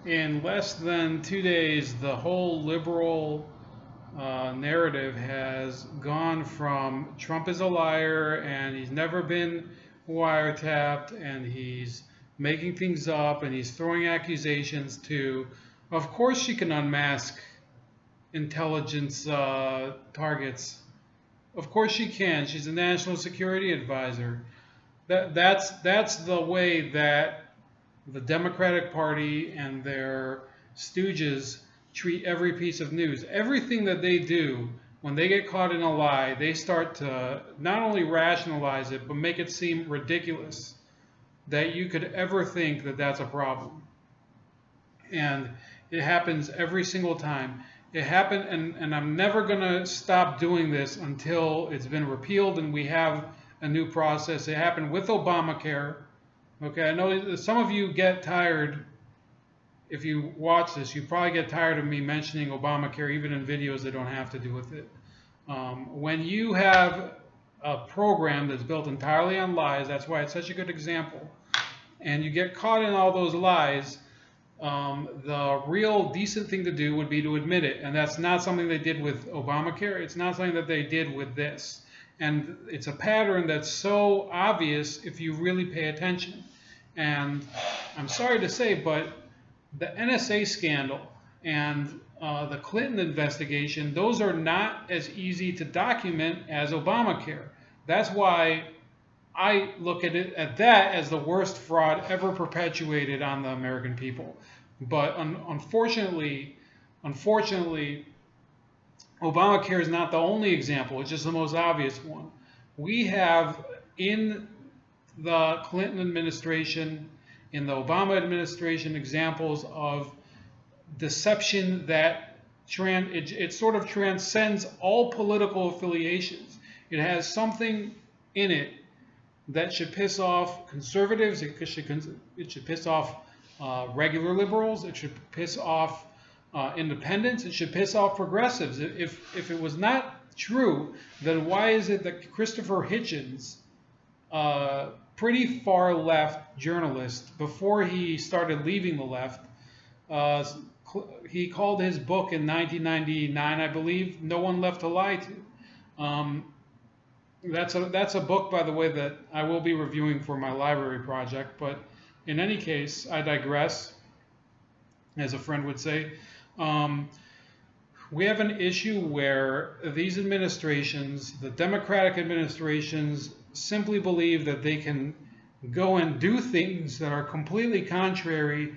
In less than 2 days, the whole liberal narrative has gone from Trump is a liar and he's never been wiretapped and he's making things up and he's throwing accusations to, of course, she can unmask intelligence targets. Of course she can. She's a national security advisor. That's the way that the Democratic Party and their stooges treat every piece of news. Everything that they do, when they get caught in a lie, they start to not only rationalize it, but make it seem ridiculous that you could ever think that that's a problem. And it happens every single time. It happened, and I'm never going to stop doing this until it's been repealed and we have a new process. It happened with Obamacare. Okay, I know some of you get tired. If you watch this, you probably get tired of me mentioning Obamacare, even in videos that don't have to do with it. When you have a program that's built entirely on lies, that's why it's such a good example, and you get caught in all those lies, the real decent thing to do would be to admit it. And that's not something they did with Obamacare. It's not something that they did with this. And it's a pattern that's so obvious if you really pay attention. And I'm sorry to say, but the NSA scandal and the Clinton investigation, those are not as easy to document as Obamacare. That's why I look at that as the worst fraud ever perpetuated on the American people. But unfortunately, Obamacare is not the only example. It's just the most obvious one. We have in the Clinton administration, in the Obama administration, examples of deception that it sort of transcends all political affiliations. It has something in it that should piss off conservatives. It should piss off regular liberals. It should piss off independents. It should piss off progressives. If it was not true, then why is it that Christopher Hitchens, pretty far left journalist, before he started leaving the left, he called his book in 1999, I believe, "No One Left to Lie To." That's a book, by the way, that I will be reviewing for my library project. But in any case, I digress, as a friend would say. We have an issue where these administrations, the Democratic administrations, simply believe that they can go and do things that are completely contrary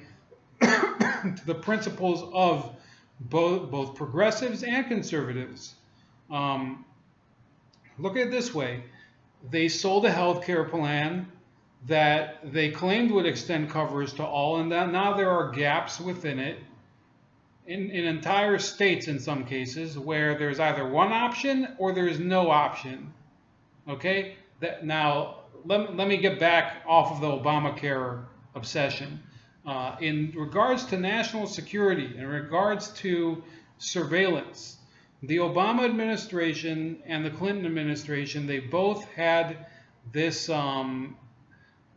to the principles of both progressives and conservatives. Look at it this way. They sold a health care plan that they claimed would extend coverage to all, and that now there are gaps within it in entire states in some cases where there's either one option or there's no option. Okay? Now, let me get back off of the Obamacare obsession. In regards to national security, in regards to surveillance, the Obama administration and the Clinton administration, they both had this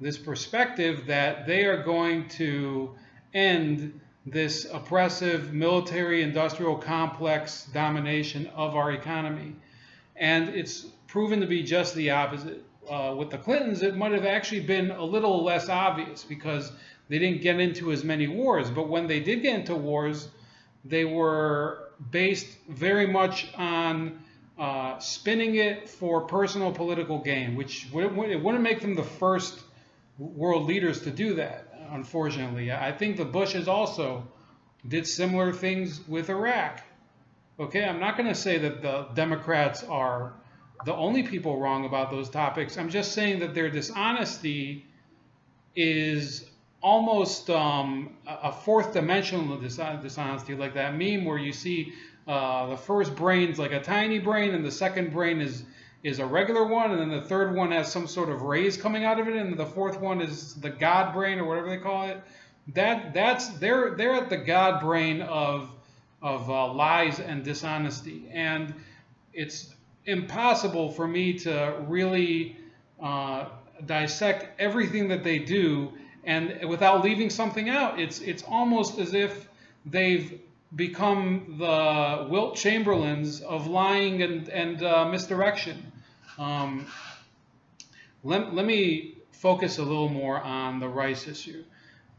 this perspective that they are going to end this oppressive military-industrial complex domination of our economy. And it's proven to be just the opposite. With the Clintons, it might have actually been a little less obvious because they didn't get into as many wars. But when they did get into wars, they were based very much on spinning it for personal political gain, which it wouldn't make them the first world leaders to do that, unfortunately. I think the Bushes also did similar things with Iraq. Okay, I'm not going to say that the Democrats are the only people wrong about those topics. I'm just saying that their dishonesty is almost a fourth dimensional dishonesty, like that meme where you see the first brain's like a tiny brain and the second brain is a regular one, and then the third one has some sort of rays coming out of it, and the fourth one is the God brain or whatever they call it. They're at the God brain of lies and dishonesty, and it's impossible for me to really dissect everything that they do and without leaving something out. It's almost as if they've become the Wilt Chamberlains of lying and misdirection. Um, let me focus a little more on the Rice issue.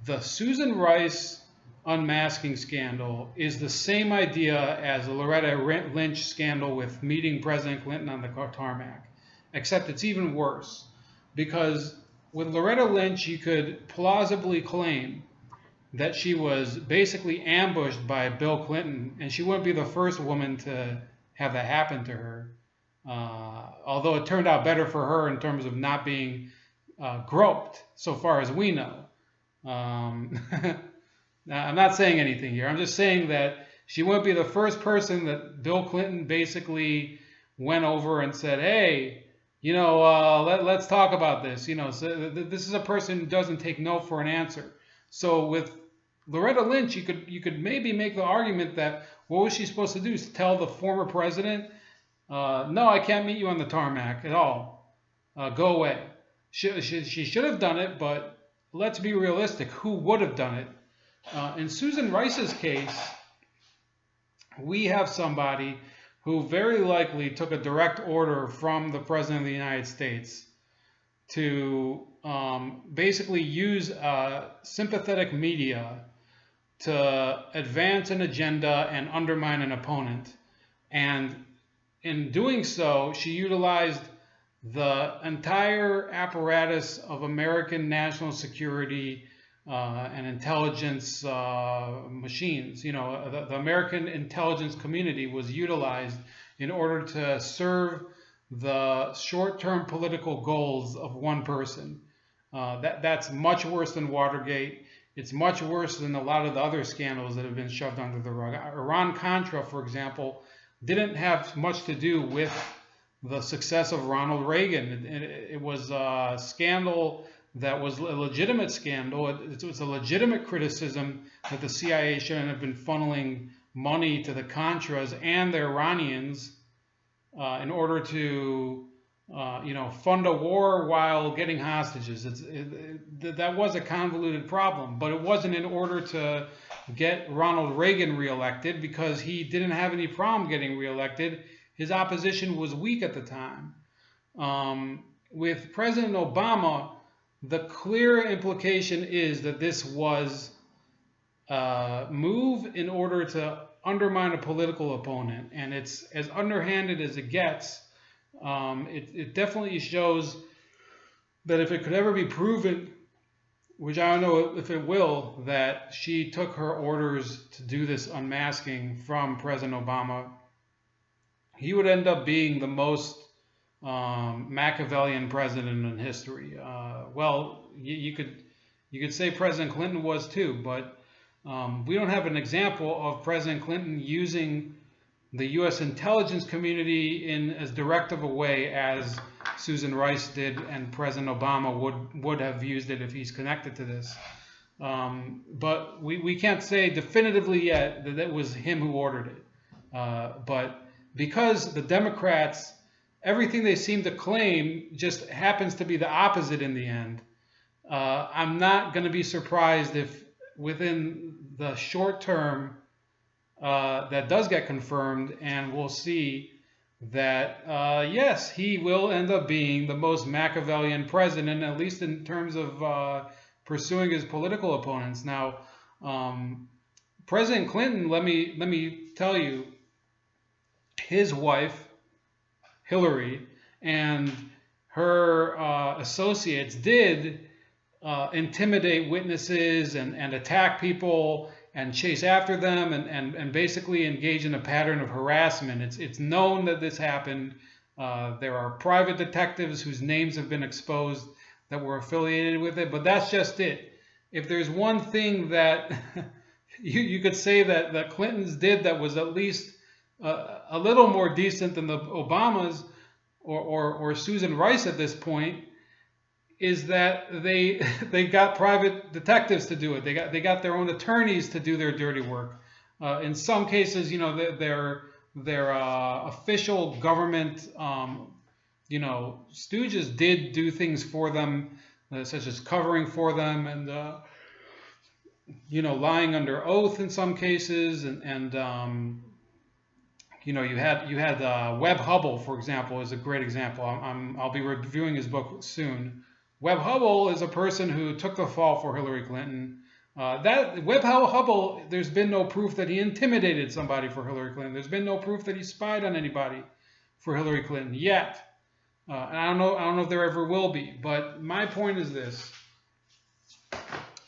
The Susan Rice unmasking scandal is the same idea as the Loretta Lynch scandal with meeting President Clinton on the tarmac, except it's even worse. Because with Loretta Lynch, you could plausibly claim that she was basically ambushed by Bill Clinton, and she wouldn't be the first woman to have that happen to her. Although it turned out better for her in terms of not being groped, so far as we know. Now, I'm not saying anything here. I'm just saying that she wouldn't be the first person that Bill Clinton basically went over and said, hey, you know, let's talk about this. You know, so this is a person who doesn't take no for an answer. So with Loretta Lynch, you could maybe make the argument that what was she supposed to do? Tell the former president, no, I can't meet you on the tarmac at all. Go away. She should have done it, but let's be realistic. Who would have done it? In Susan Rice's case, we have somebody who very likely took a direct order from the President of the United States to basically use sympathetic media to advance an agenda and undermine an opponent. And in doing so, she utilized the entire apparatus of American national security and intelligence machines. You know, the American intelligence community was utilized in order to serve the short-term political goals of one person. That's much worse than Watergate. It's much worse than a lot of the other scandals that have been shoved under the rug. Iran-Contra, for example, didn't have much to do with the success of Ronald Reagan. It was a scandal that was a legitimate scandal. It was a legitimate criticism that the CIA shouldn't have been funneling money to the Contras and the Iranians in order to, you know, fund a war while getting hostages. That was a convoluted problem, but it wasn't in order to get Ronald Reagan reelected, because he didn't have any problem getting reelected. His opposition was weak at the time. With President Obama, the clear implication is that this was a move in order to undermine a political opponent, and it's as underhanded as it gets. It definitely shows that if it could ever be proven, which I don't know if it will, that she took her orders to do this unmasking from President Obama, he would end up being the most Machiavellian president in history. Well, you could say President Clinton was too, but we don't have an example of President Clinton using the U.S. intelligence community in as direct of a way as Susan Rice did, and President Obama would have used it if he's connected to this. But we can't say definitively yet that it was him who ordered it. But because the Democrats, everything they seem to claim just happens to be the opposite in the end, I'm not going to be surprised if within the short term that does get confirmed, and we'll see that, yes, he will end up being the most Machiavellian president, at least in terms of pursuing his political opponents. Now, President Clinton, let me tell you, his wife, Hillary, and her associates did intimidate witnesses and attack people and chase after them and basically engage in a pattern of harassment. It's known that this happened. There are private detectives whose names have been exposed that were affiliated with it, but that's just it. If there's one thing that you could say that Clintons did that was at least a little more decent than the Obamas or Susan Rice at this point, is that they got private detectives to do it. They got their own attorneys to do their dirty work. In some cases, you know, their official government, you know, stooges did do things for them such as covering for them and lying under oath in some cases, and you had Webb Hubbell, for example, is a great example. I'll be reviewing his book soon. Webb Hubbell is a person who took the fall for Hillary Clinton. That Webb Hubbell, there's been no proof that he intimidated somebody for Hillary Clinton. There's been no proof that he spied on anybody for Hillary Clinton yet. And I don't know if there ever will be. But my point is this: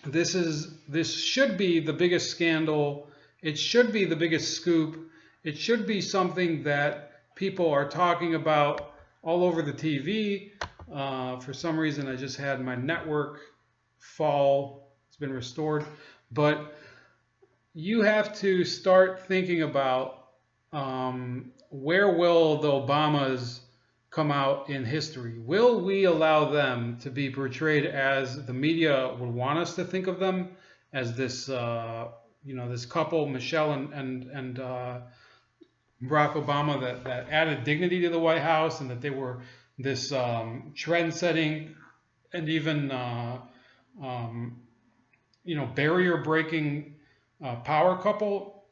this should be the biggest scandal. It should be the biggest scoop. It should be something that people are talking about all over the TV. For some reason, I just had my network fall. It's been restored. But you have to start thinking about where will the Obamas come out in history? Will we allow them to be portrayed as the media would want us to think of them, as this this couple, Michelle and Barack Obama, that added dignity to the White House, and that they were this trend-setting and even barrier-breaking power couple?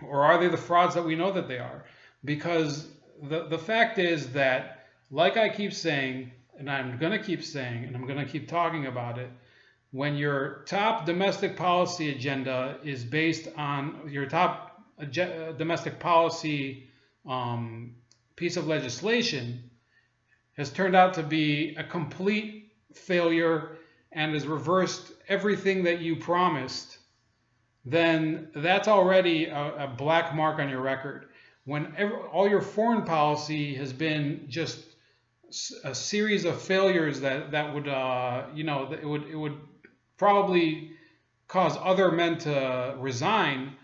Or are they the frauds that we know that they are? Because the fact is that, like I keep saying, and I'm going to keep saying, and I'm going to keep talking about it, when your top domestic policy agenda is based on your top domestic policy piece of legislation has turned out to be a complete failure and has reversed everything that you promised, then that's already a black mark on your record. When all your foreign policy has been just a series of failures that would it would probably cause other men to resign,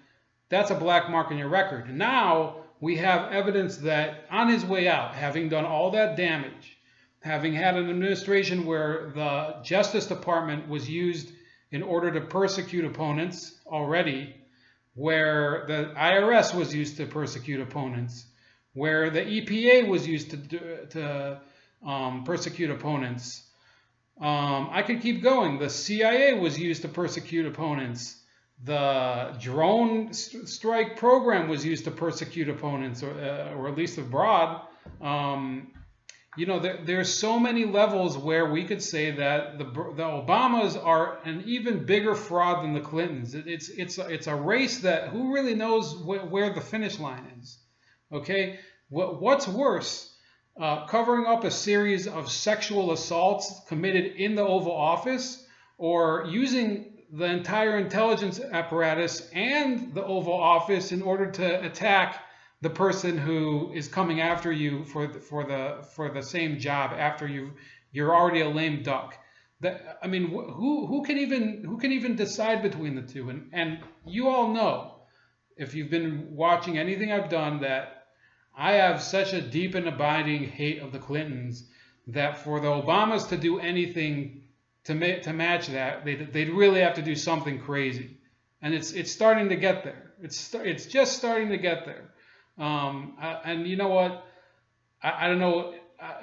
that's a black mark on your record. And now we have evidence that on his way out, having done all that damage, having had an administration where the Justice Department was used in order to persecute opponents already, where the IRS was used to persecute opponents, where the EPA was used to persecute opponents. I could keep going. The CIA was used to persecute opponents. The drone strike program was used to persecute opponents, or at least abroad. There's so many levels where we could say that the Obamas are an even bigger fraud than the Clintons. It's a race that who really knows where the finish line is. Okay, what's worse, covering up a series of sexual assaults committed in the Oval Office, or using the entire intelligence apparatus and the Oval Office in order to attack the person who is coming after you for the same job after you're already a lame duck? Who can even decide between the two? And you all know, if you've been watching anything I've done, that I have such a deep and abiding hate of the Clintons that for the Obamas to do anything to match that, they'd really have to do something crazy, and it's starting to get there. It's just starting to get there. And you know what? I don't know.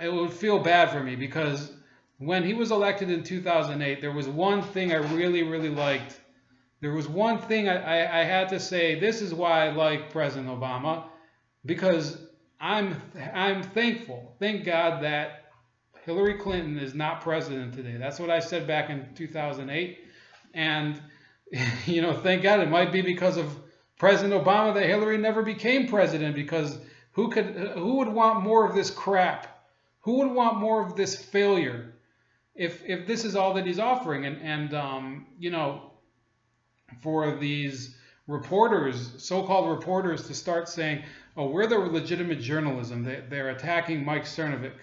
It would feel bad for me, because when he was elected in 2008, there was one thing I really, really liked. There was one thing I had to say. This is why I like President Obama, because I'm thankful. Thank God that Hillary Clinton is not president today. That's what I said back in 2008. And, thank God it might be because of President Obama that Hillary never became president, because who would want more of this crap? Who would want more of this failure if this is all that he's offering? And for these reporters, so-called reporters, to start saying, oh, we're the legitimate journalism. They're attacking Mike Cernovich.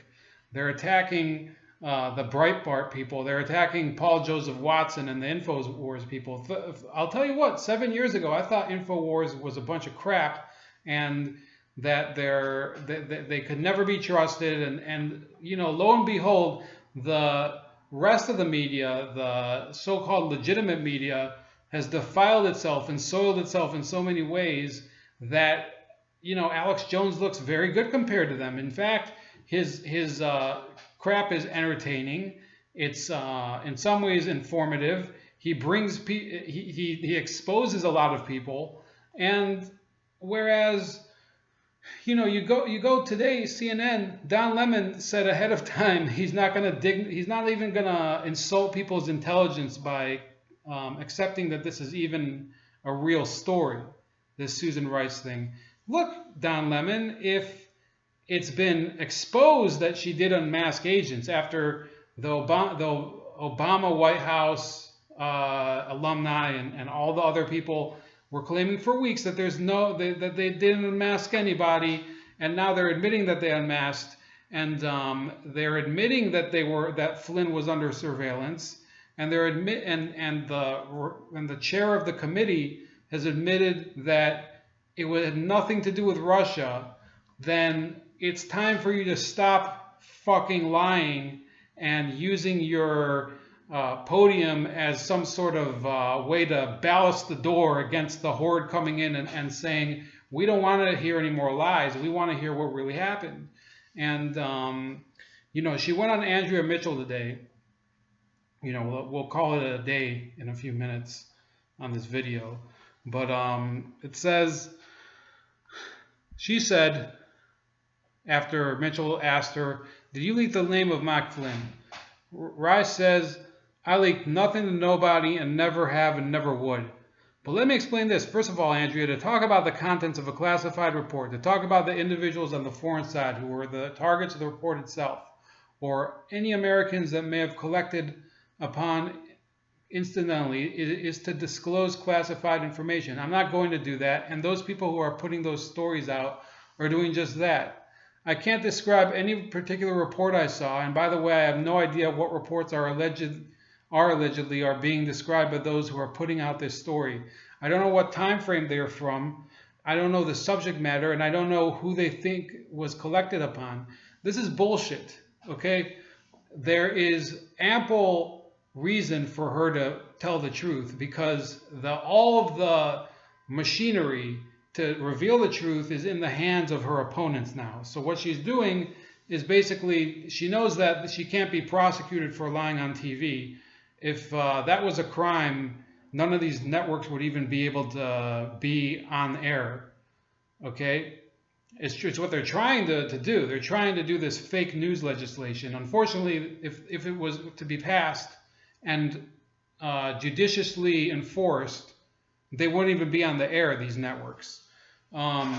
They're attacking the Breitbart people. They're attacking Paul Joseph Watson and the InfoWars people. I'll tell you what, 7 years ago, I thought InfoWars was a bunch of crap, and that they could never be trusted. And lo and behold, the rest of the media, the so-called legitimate media, has defiled itself and soiled itself in so many ways that, Alex Jones looks very good compared to them. In fact, his crap is entertaining. It's in some ways informative. He brings he exposes a lot of people, and whereas you go today, CNN, Don Lemon said ahead of time he's not even going to insult people's intelligence by accepting that this is even a real story, this Susan Rice thing. Look, Don Lemon, if it's been exposed that she did unmask agents after the Obama White House alumni and all the other people were claiming for weeks that that they didn't unmask anybody, and now they're admitting that they unmasked, and they're admitting that Flynn was under surveillance, and the chair of the committee has admitted that it had nothing to do with Russia. Then it's time for you to stop fucking lying and using your podium as some sort of way to ballast the door against the horde coming in and saying, we don't want to hear any more lies. We want to hear what really happened. And, she went on Andrea Mitchell today. We'll call it a day in a few minutes on this video. But it says, she said, after Mitchell asked her, did you leak the name of Mike Flynn? Rice says, I leaked nothing to nobody and never have and never would. But let me explain this. First of all, Andrea, to talk about the contents of a classified report, to talk about the individuals on the foreign side who were the targets of the report itself, or any Americans that may have collected upon incidentally, is to disclose classified information. I'm not going to do that, and those people who are putting those stories out are doing just that. I can't describe any particular report I saw, and by the way, I have no idea what reports are allegedly being described by those who are putting out this story. I don't know what time frame they are from. I don't know the subject matter, and I don't know who they think was collected upon. This is bullshit, okay? There is ample reason for her to tell the truth, because all of the machinery to reveal the truth is in the hands of her opponents now. So what she's doing is basically, she knows that she can't be prosecuted for lying on TV. If that was a crime, none of these networks would even be able to be on air. Okay? It's what they're trying to do. They're trying to do this fake news legislation. Unfortunately, if it was to be passed and judiciously enforced, they wouldn't even be on the air, these networks. What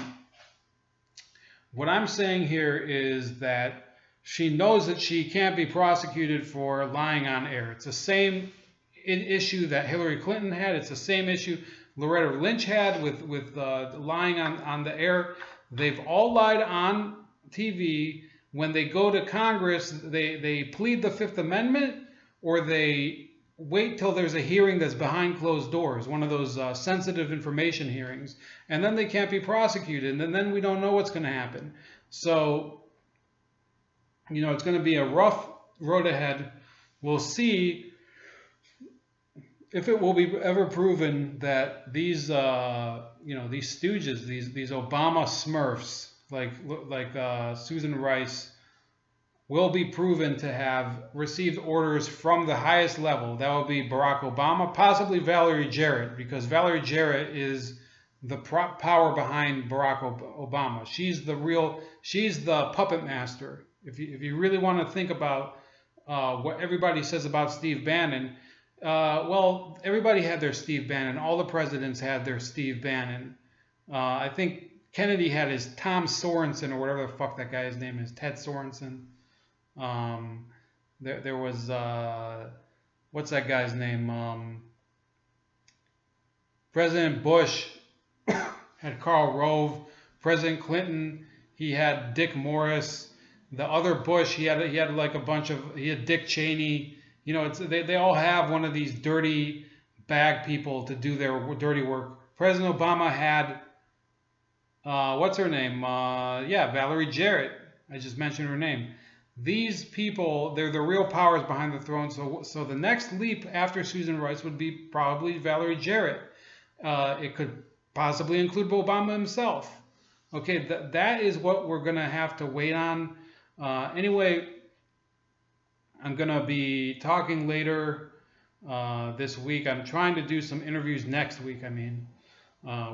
I'm saying here is that she knows that she can't be prosecuted for lying on air. It's the same issue that Hillary Clinton had. It's the same issue Loretta Lynch had with lying on the air. They've all lied on TV. When they go to Congress, they plead the Fifth Amendment, or they wait till there's a hearing that's behind closed doors, one of those sensitive information hearings, and then they can't be prosecuted, and then we don't know what's going to happen. So, it's going to be a rough road ahead. We'll see if it will be ever proven that these, these stooges, these Obama smurfs, like Susan Rice, will be proven to have received orders from the highest level. That will be Barack Obama, possibly Valerie Jarrett, because Valerie Jarrett is the power behind Barack Obama. She's the puppet master. If you really want to think about what everybody says about Steve Bannon, well, everybody had their Steve Bannon. All the presidents had their Steve Bannon. I think Kennedy had his Tom Sorensen, or whatever the fuck that guy's name is, Ted Sorensen. There was, what's that guy's name? President Bush had Karl Rove. President Clinton, he had Dick Morris. The other Bush, he had like a bunch of, he had Dick Cheney. They all have one of these dirty bag people to do their dirty work. President Obama had, what's her name? Valerie Jarrett. I just mentioned her name. These people, they're the real powers behind the throne. So the next leap after Susan Rice would be probably Valerie Jarrett. It could possibly include Obama himself. Okay, that is what we're going to have to wait on. Anyway, I'm going to be talking later this week. I'm trying to do some interviews next week,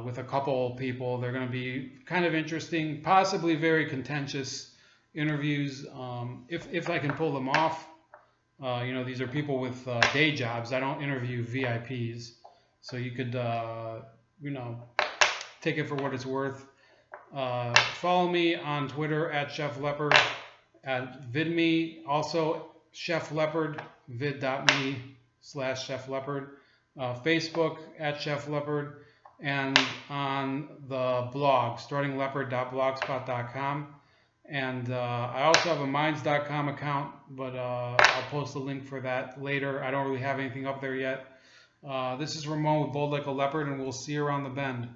with a couple people. They're going to be kind of interesting, possibly very contentious interviews, if I can pull them off. These are people with day jobs. I don't interview VIPs. So you could, take it for what it's worth. Follow me on Twitter at Chef Leopard, at VidMe, also Chef Leopard, vid.me/Chef Leopard, Facebook at Chef Leopard, and on the blog, startingleopard.blogspot.com. And I also have a minds.com account, but I'll post a link for that later. I don't really have anything up there yet. This is Ramon with Bold Like a Leopard, and we'll see you around the bend.